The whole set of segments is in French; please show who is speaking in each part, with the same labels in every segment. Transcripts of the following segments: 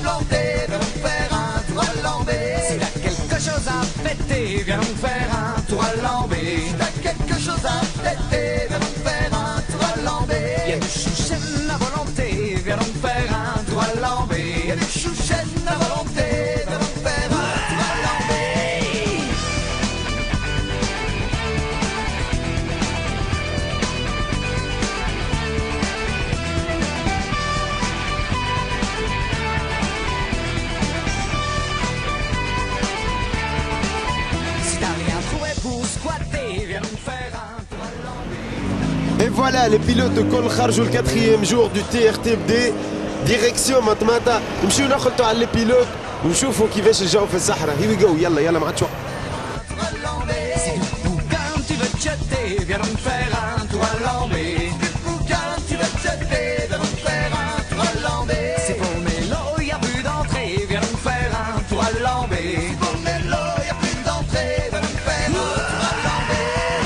Speaker 1: planter, viens donc faire un tour à l'envers.
Speaker 2: Si t'as quelque chose à fêter, viens donc faire un tour à l'envers.
Speaker 1: Si t'as quelque chose à fêter, viens donc faire un tour à l'envers.
Speaker 2: Y'a du chouchen à volonté, viens donc faire un tour à l'envers.
Speaker 1: Y'a du chouchen à volonté, viens donc faire un tour à l'envers.
Speaker 2: Si t'as rien trouvé pour squatter, viens donc faire un tour à l'envers.
Speaker 3: Et voilà, les pilotes de Kol Kharjou, le quatrième jour du TRTBD. ديريكسيون مطماطة نمشيو ناخذوا على لي بيلوت ونشوفوا كيفاش الجو في الصحراء. هي وي جو، يلا يلا ما عادش وقت.
Speaker 2: Si du bouquin tu veux te jeter, viens donc faire un tour à l'envers.
Speaker 1: Bouquin, tu vas te jeter, viens donc faire un tour à l'envers.
Speaker 2: C'est pour Mélo, y'a plus d'entrée, viens donc faire un tour à l'envers.
Speaker 1: Pour Mélo, y'a plus d'entrée, viens donc faire un tour à l'envers.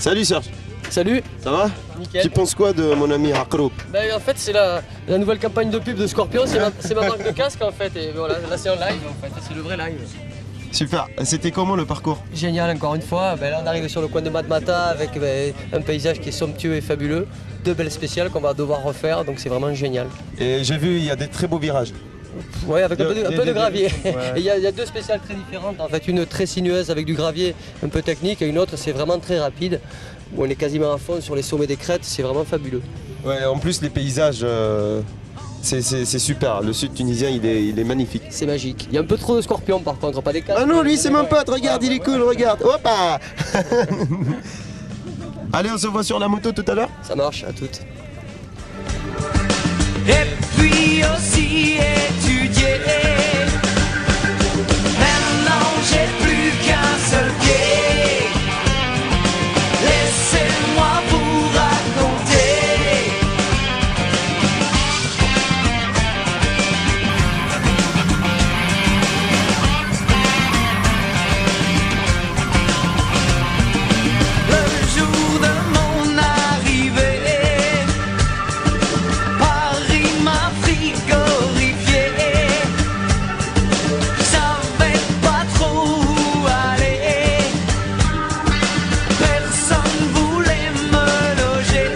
Speaker 3: Salut Serge.
Speaker 4: Salut,
Speaker 3: Ça va?
Speaker 4: nickel.
Speaker 3: Tu penses quoi de mon ami Akroub?
Speaker 4: En fait, c'est la nouvelle campagne de pub de Scorpion, c'est ma marque de casque en fait. Et voilà, là c'est en live en fait, c'est le vrai live.
Speaker 3: Super. C'était comment le parcours?
Speaker 4: Génial, encore une fois. Là, on arrive sur le coin de Matmata avec un paysage qui est somptueux et fabuleux. Deux belles spéciales qu'on va devoir refaire, donc c'est vraiment génial.
Speaker 3: Et j'ai vu, il y a des très beaux virages.
Speaker 4: Ouais, avec un peu de gravier.
Speaker 3: Ouais.
Speaker 4: Et il y a deux spéciales très différentes. En fait, une très sinueuse avec du gravier un peu technique et une autre c'est vraiment très rapide. Où on est quasiment à fond sur les sommets des crêtes, c'est vraiment fabuleux.
Speaker 3: Ouais, en plus les paysages, c'est super. Le sud tunisien, il est magnifique.
Speaker 4: C'est magique. Il y a un peu trop de scorpions par contre, pas des casques.
Speaker 3: Ah non, lui c'est mon pote, regarde, il est cool, regarde. Hoppa. Allez, on se voit sur la moto tout à l'heure.
Speaker 4: Ça marche, à toutes.
Speaker 2: Et puis aussi étudier. Maintenant j'ai plus qu'un seul pied. Laissez-moi vous raconter. Le jour de mon arrivée, Paris m'a frigorifié. Je savais pas trop où aller. Personne voulait me loger.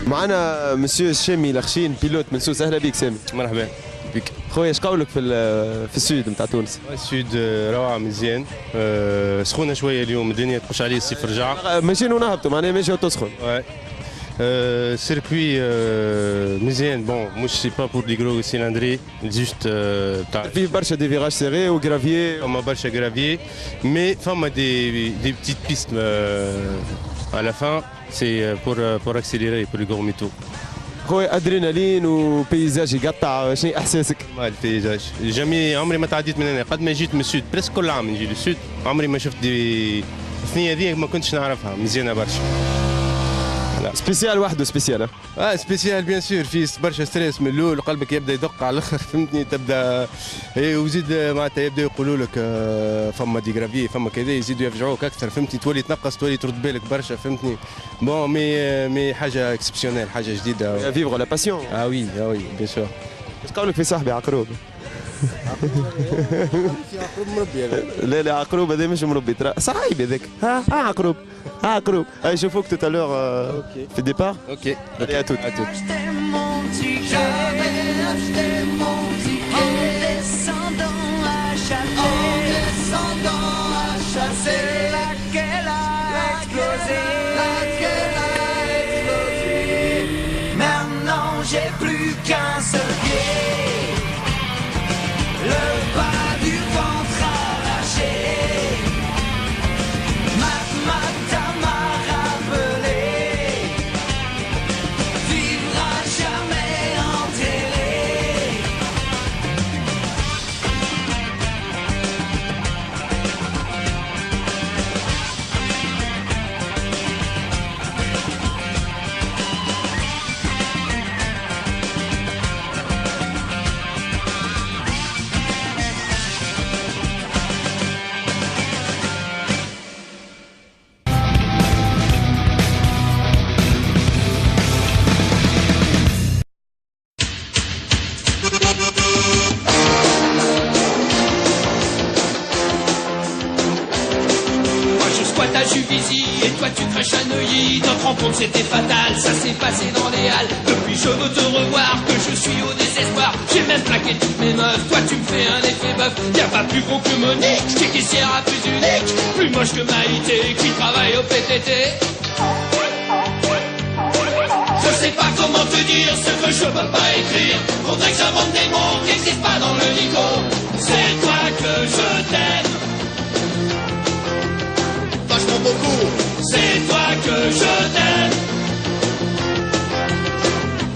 Speaker 3: معنا مسيو الشامي لخشين بيلوت من سوس. اهلا بيك سامي.
Speaker 5: مرحبا بك.
Speaker 3: خويا ايش قولك في السود نتاع تونس؟
Speaker 5: السود روعة مزيان. سخونة شوية اليوم، الدنيا تخش عليه الصيف رجع.
Speaker 3: ماشيين ونهبطوا معناها ماشي وتسخن.
Speaker 5: سيركوي مزيان. بون مش سي با بور دي غرو سيلندري، جوست تاع
Speaker 3: فيه برشا دي فيراج سيغي وغرافيي.
Speaker 5: فما برشا غرافيي، مي فما دي بتيت بيست à la fin. C'est pour accélérer pour les gros métaux.
Speaker 3: خويا ادرينالين وبيزاج يقطع، شنو احساسك؟
Speaker 5: ما البيزاج جميع عمري ما تعديت من هنا، قد ما جيت من السود بريسك كل عام نجي للسود، عمري ما شفت دي الثنيه ذي ما كنتش نعرفها، مزيانه برشا.
Speaker 3: سبيسيال وحده سبيسيال.
Speaker 5: سبيسيال بيان سور، في برشا ستريس من الاول، قلبك يبدا يدق على الاخر فهمتني، تبدا وزيد معناتها يبدا يقولوا لك فما دي غرافي فما كذا، يزيدوا يفجعوك اكثر فهمتني، تولي تنقص تولي ترد بالك برشا فهمتني. بون مي حاجه اكسبسيونيل، حاجه جديده.
Speaker 3: فيفغ لا باسيون.
Speaker 5: وي بيان سور.
Speaker 3: ايش قولك في صاحبي عقروب؟ لا عقروب هذا مش مربي، ترى صاحبي هذاك. ها عقروب، عقروب. يشوفوك تو تالور في الديبار.
Speaker 5: اوكي
Speaker 3: allez à toutes.
Speaker 2: Acheter mon ticket. J'avais acheté mon ticket. En descendant à chasser. En descendant à chasser. Laquelle a explosé. Laquelle a explosé. Maintenant j'ai plus qu'un seul pied. Le bas du ventre arraché. Matmata m'a rappelé. Vivre à jamais enterré.
Speaker 6: Moi je squatte à Juvisy et toi tu crèches à Neuilly. Notre rencontre c'était fatal, ça s'est passé dans les halles. Depuis je veux te revoir, que je suis au désespoir. J'ai même plaqué toutes mes meufs, toi tu me fais un effet bœuf. Y'a pas plus gros que Monique, qui est caissière à plus unique. Plus moche que Maïté, qui travaille au PTT. Je sais pas comment te dire ce que je peux pas écrire. Faudrait que j'invente des mots qui n'existent pas dans le dico. C'est toi que je t'aime vachement beaucoup. C'est toi que je t'aime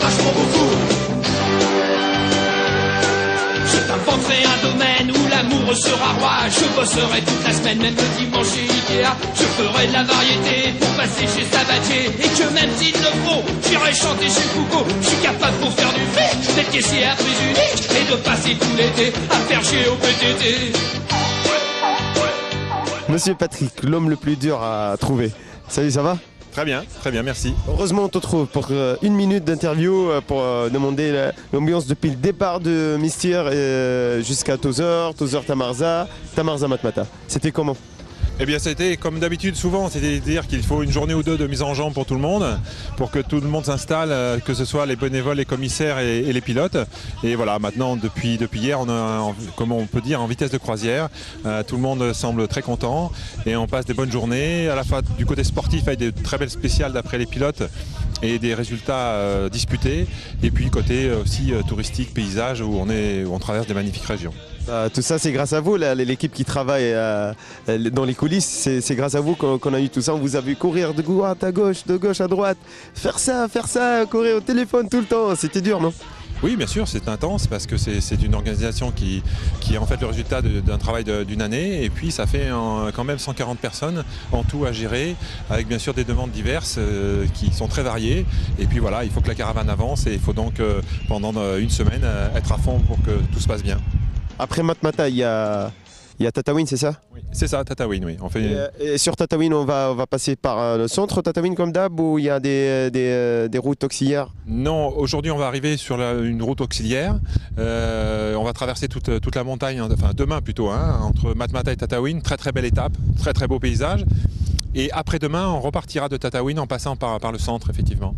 Speaker 6: vachement beaucoup. Je t'inventerai un domaine où l'amour sera roi. Je bosserai toute la semaine, même le dimanche chez Ikea. Je ferai de la variété pour passer chez Sabatier. Et que même s'il le faut, j'irai chanter chez Foucault. Je suis capable pour faire du fric, d'être caissier à prix unique et de passer tout l'été à faire chier au PTT.
Speaker 3: Monsieur Patrick, l'homme le plus dur à trouver. Salut, ça va?
Speaker 7: Très bien, merci.
Speaker 3: Heureusement, on te trouve pour une minute d'interview pour demander l'ambiance depuis le départ de Mistir jusqu'à Tozor Tamarza Matmata. C'était comment?
Speaker 7: Eh bien, ça a été comme d'habitude, souvent, c'est-à-dire qu'il faut une journée ou deux de mise en jambe pour tout le monde, pour que tout le monde s'installe, que ce soit les bénévoles, les commissaires et les pilotes. Et voilà, maintenant, depuis hier, on est, comment on peut dire, en vitesse de croisière. Tout le monde semble très content et on passe des bonnes journées. À la fois du côté sportif, avec des très belles spéciales d'après les pilotes et des résultats disputés. Et puis côté aussi touristique, paysage, où on traverse des magnifiques régions.
Speaker 3: Tout ça, c'est grâce à vous, l'équipe qui travaille dans les coulisses. C'est grâce à vous qu'on a eu tout ça. On vous a vu courir de droite à gauche, de gauche à droite, faire ça, courir au téléphone tout le temps. C'était dur, non?
Speaker 7: Oui, bien sûr, c'est intense parce que c'est une organisation qui est en fait le résultat d'un travail d'une année. Et puis, ça fait quand même 140 personnes en tout à gérer, avec bien sûr des demandes diverses qui sont très variées. Et puis voilà, il faut que la caravane avance et il faut donc pendant une semaine être à fond pour que tout se passe bien.
Speaker 3: Après Matmata, il y a Tataouine, c'est ça?
Speaker 7: Oui, c'est ça, Tataouine, oui.
Speaker 3: Et sur Tataouine, on va passer par le centre Tataouine comme d'hab, ou il y a des routes auxiliaires?
Speaker 7: Non, aujourd'hui on va arriver sur une route auxiliaire. On va traverser toute la montagne, enfin demain plutôt, entre Matmata et Tataouine. Très très belle étape, très très beau paysage. Et après-demain, on repartira de Tataouine en passant par le centre, effectivement.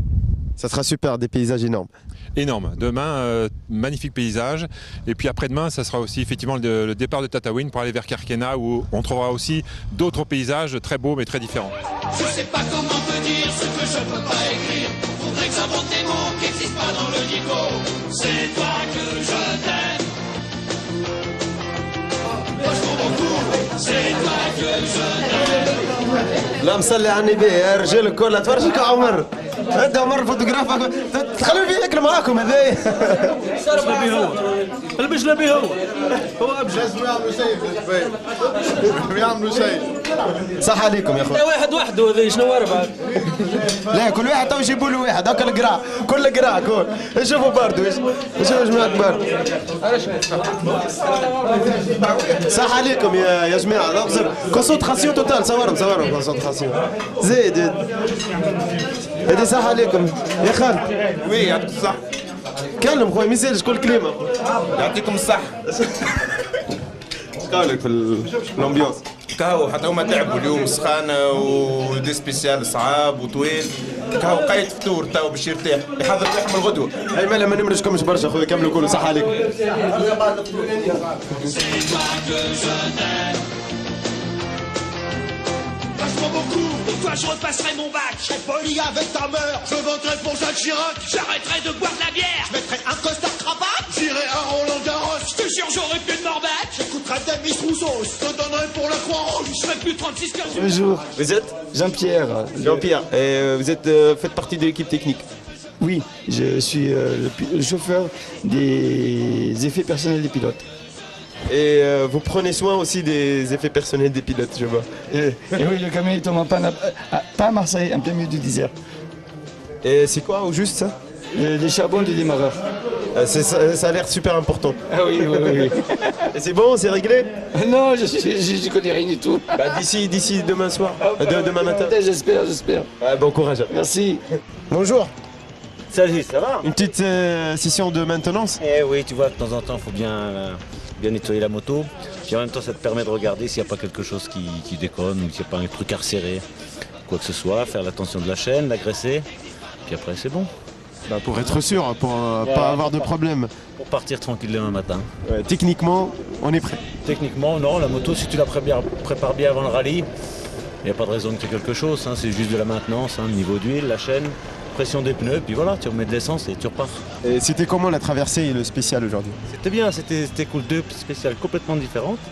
Speaker 3: Ça sera super, des paysages énormes.
Speaker 7: Énorme. Demain, magnifique paysage. Et puis après-demain, ça sera aussi effectivement le départ de Tataouine pour aller vers Kerkena, où on trouvera aussi d'autres paysages très beaux mais très différents.
Speaker 6: Je sais pas comment te dire ce que je peux pas écrire. Faudrait que j'invente des mots qui n'existent pas dans le dico. C'est toi que je t'aime. Vachement beaucoup. C'est toi que je t'aime.
Speaker 3: لا مصلي على النبي يا رجال الكل تفرجك عمر انت عمر فوتوغراف تخلوا فيه ياكل معاكم هذايا
Speaker 8: البجلبي هو
Speaker 5: لازم يعملوا شيء يعملوا شيء.
Speaker 3: صح عليكم يا اخويا.
Speaker 8: واحد وحده هذا شنو اربعه؟
Speaker 3: لا كل واحد تو يجيبوا له واحد هكا القراع كل قراع كل شوفوا باردو شوفوا جماعه باردو. صح عليكم يا جماعه كونسونتراسيون توتال صورهم كونسونتراسيون زيد هذه صح عليكم يا خالد.
Speaker 5: وي يعطيك الصح.
Speaker 3: كلم خويا ما يسالش كل كلمه.
Speaker 5: يعطيكم الصح.
Speaker 3: قالك في الامبيونس
Speaker 5: كهو حتى هما تعبوا اليوم سخانه ودي سبيسيال صعاب وطويل. كهو قايد فطور تو باش يرتاح يحضر روحهم الغدوه.
Speaker 3: اي مالا ما نمرشكمش برشا خويا كملوا كلوا صح عليكم.
Speaker 6: Vachement beaucoup. Pour toi, je repasserai mon bac. Je serai poli avec ta mère. Je voterai pour Jacques Chirac. J'arrêterai de boire de la bière. Je mettrai un costard cravate. J'irai à Roland Garros. Je te jure, j'aurai plus de morbac. J'écouterai des Miss Rousseau. Je te donnerai pour la Croix-Rouge. Je ferai plus de 36 15.
Speaker 3: Bonjour. Vous êtes Jean-Pierre. Et vous faites partie de l'équipe technique.
Speaker 9: Oui, je suis le chauffeur des effets personnels des pilotes.
Speaker 3: Et vous prenez soin aussi des effets personnels des pilotes, je vois.
Speaker 9: Et oui, le camion il tombe en panne pas à Marseille, en plein milieu du désert.
Speaker 3: Et c'est quoi au juste ça?
Speaker 9: Les charbons du démarreur.
Speaker 3: Ça a l'air super important.
Speaker 9: Ah oui.
Speaker 3: Et c'est bon, c'est réglé?
Speaker 9: Non, je connais rien du tout.
Speaker 3: D'ici demain soir, demain matin.
Speaker 9: J'espère.
Speaker 3: Bon courage.
Speaker 9: Merci.
Speaker 3: Bonjour.
Speaker 10: Salut, ça va?
Speaker 3: Une petite session de maintenance?
Speaker 10: Eh oui, tu vois, de temps en temps, il faut bien nettoyer la moto. Puis en même temps, ça te permet de regarder s'il n'y a pas quelque chose qui déconne ou s'il n'y a pas un truc à resserrer. Quoi que ce soit, faire la tension de la chaîne, la graisser. Puis après, c'est bon.
Speaker 3: Pour être sûr, pour pas avoir de problème.
Speaker 10: Pour partir tranquille demain matin.
Speaker 3: Ouais, techniquement, on est prêt.
Speaker 10: Techniquement, non. La moto, si tu la prépares bien avant le rallye, il n'y a pas de raison que tu aies quelque chose. C'est juste de la maintenance, niveau d'huile, la chaîne, pression des pneus, puis voilà, tu remets de l'essence et tu repars.
Speaker 3: Et c'était comment la traversée et le spécial aujourd'hui?
Speaker 10: C'était bien, c'était cool. Deux spéciales complètement différentes.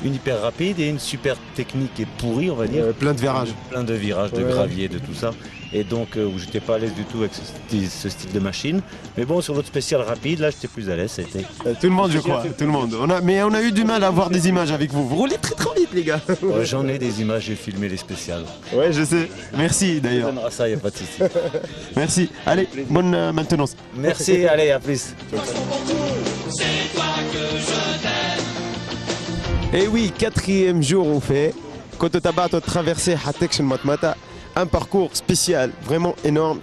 Speaker 10: Une hyper rapide et une super technique et pourrie, on va dire.
Speaker 3: Plein de virages.
Speaker 10: Plein de virages, de gravier, de tout ça. Et donc, où j'étais pas à l'aise du tout avec ce style de machine. Mais bon, sur l'autre spécial rapide, là, j'étais plus à l'aise.
Speaker 3: Tout le monde, je crois. Tout le monde. Mais on a eu du mal à avoir des images avec vous. Vous roulez très très vite, les gars.
Speaker 10: Ouais, j'en ai des images, j'ai filmé les spéciales.
Speaker 3: Ouais, je sais. Merci d'ailleurs.
Speaker 10: On donnera ça, il n'y a pas de souci.
Speaker 3: Merci. Allez, bonne maintenance.
Speaker 10: Merci, allez, à plus.
Speaker 3: Et oui, 4e jour on fait. Quand tu as traversé Hatek chez Matmata, un parcours spécial, vraiment énorme.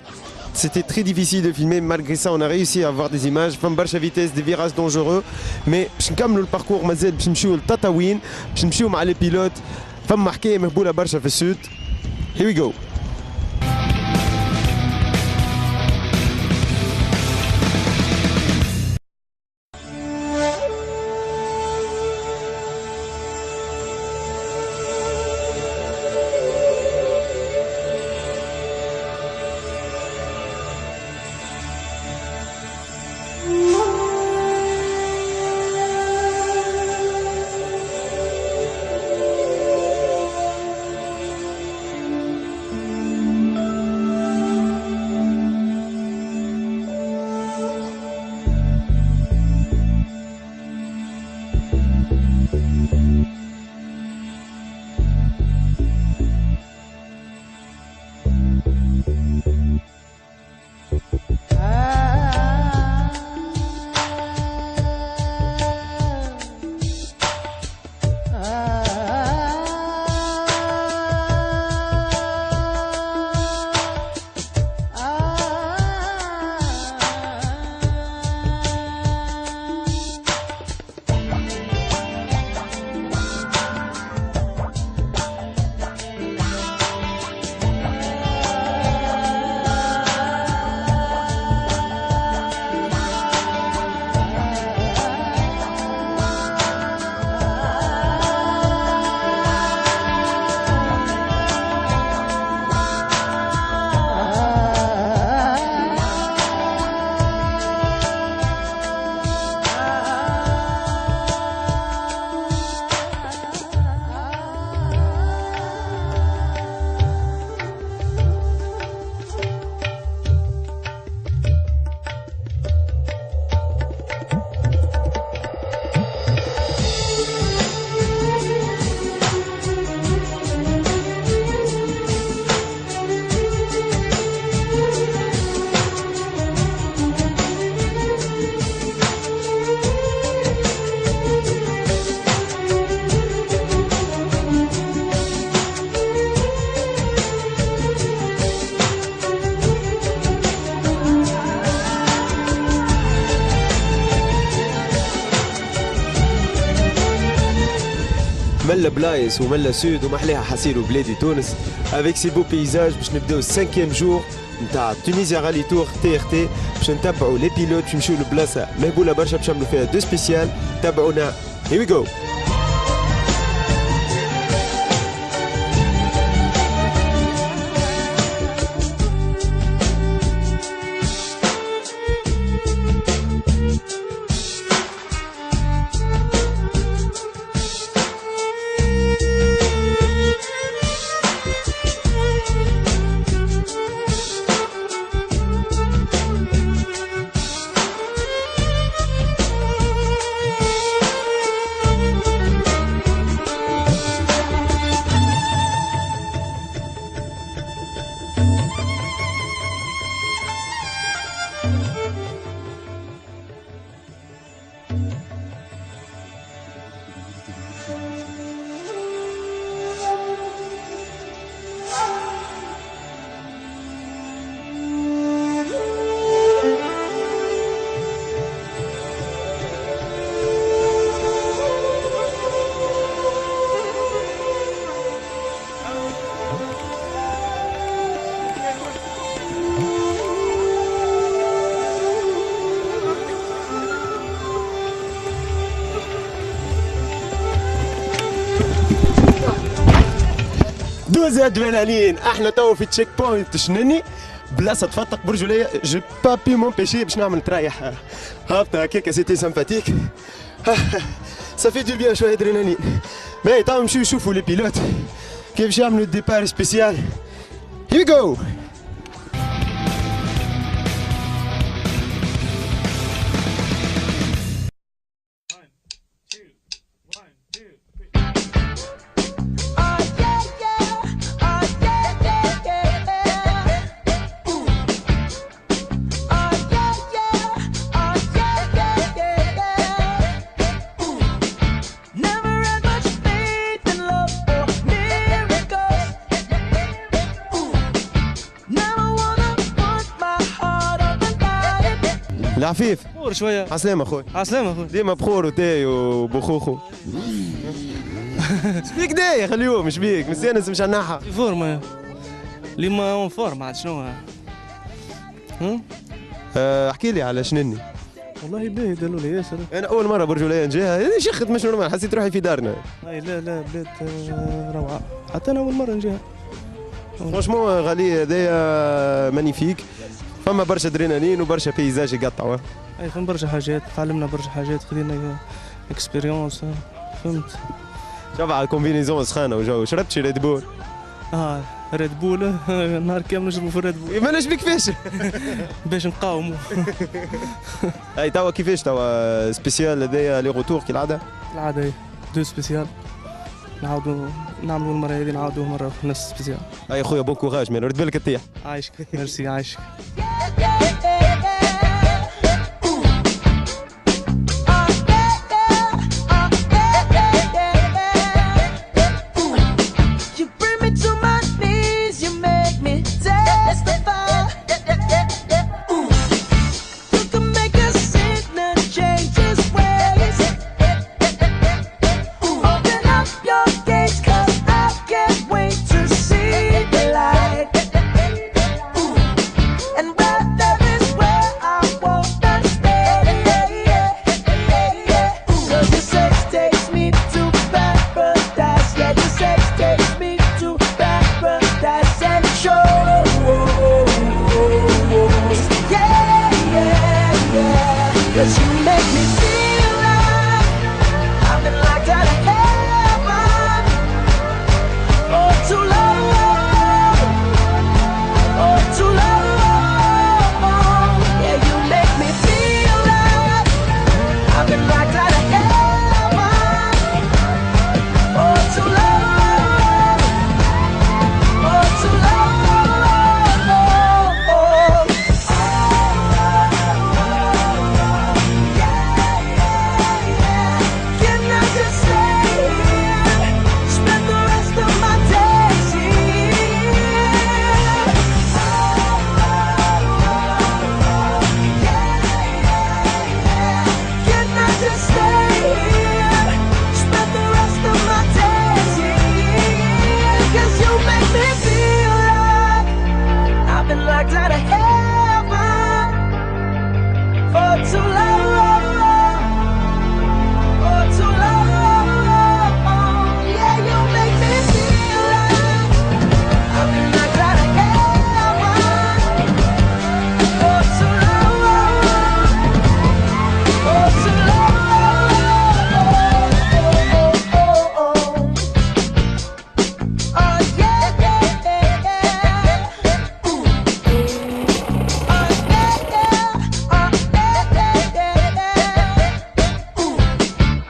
Speaker 3: C'était très difficile de filmer, malgré ça on a réussi à avoir des images, femme barcha vitesse, des virages dangereux, mais باش نكملوا الباركور مازال باش نمشيو لتطاوين باش نمشيو مع لي بيلوت فما حكايه مهبوله برشا في السود. Here we go. ملا بلايص وملا سود ومحليها حصير وبلادي تونس avec ces beaux paysages باش نبداو السانكيام جور نتاع تونيزيا رالي تور تي ار تي باش نتبعوا لي بيلوت باش نمشيو لبلاصه مهبوله برشا باش نعملوا فيها دو سبيسيال. تابعونا. هي وي جو. دوز ادرينالين. احنا تو في تشيك بوينت شنني بلاصه تفتق برجوليه جو با بي مونبيشي باش نعمل ترايح هابطه هكاك. سيتي سامباتيك صافي دو بيان شويه ادرينالين. باهي تو نمشيو نشوفوا لي بيلوت كيفاش يعملوا الديبار سبيسيال. هي جو. العفيف
Speaker 11: بخور شويه.
Speaker 3: عسلامة خويا.
Speaker 11: عسلامة خويا.
Speaker 3: ديما بخور وتاي وبخوخو. شبيك دايخ اليوم شبيك مستانس مش الناحة؟
Speaker 11: في فورما اليوم اون فورما عاد شنو؟
Speaker 3: احكي لي على شنني.
Speaker 11: والله باهي قالوا لي ياسر.
Speaker 3: انا اول مرة برجولية نجيها شخت مش نورمال حسيت روحي في دارنا.
Speaker 11: اي لا بلاد روعة حتى انا اول مرة نجيها.
Speaker 3: فرانشمون غالي هذايا مانيفيك. فما برشا ادرينالين وبرشا بيزاج يقطعوا.
Speaker 11: اي فما برشا حاجات تعلمنا برشا حاجات خذينا اكسبيريونس فهمت.
Speaker 3: شوف على الكومبينيزون سخانة وجو شربت شي ريد بول.
Speaker 11: ريد بول نهار كامل نشربوا في الريد بول.
Speaker 3: ماناش بيك فاش
Speaker 11: باش نقاوموا.
Speaker 3: اي توا كيفاش توا سبيسيال هذايا لي روتور كالعادة؟
Speaker 11: العادة دو سبيسيال نعاودوا نعملوا المرة هذه نعاودوه مرة في نفس سبيسيال.
Speaker 3: اي خويا بون كوراج مي رد بالك تطيح.
Speaker 11: عايشك ميرسي عايشك.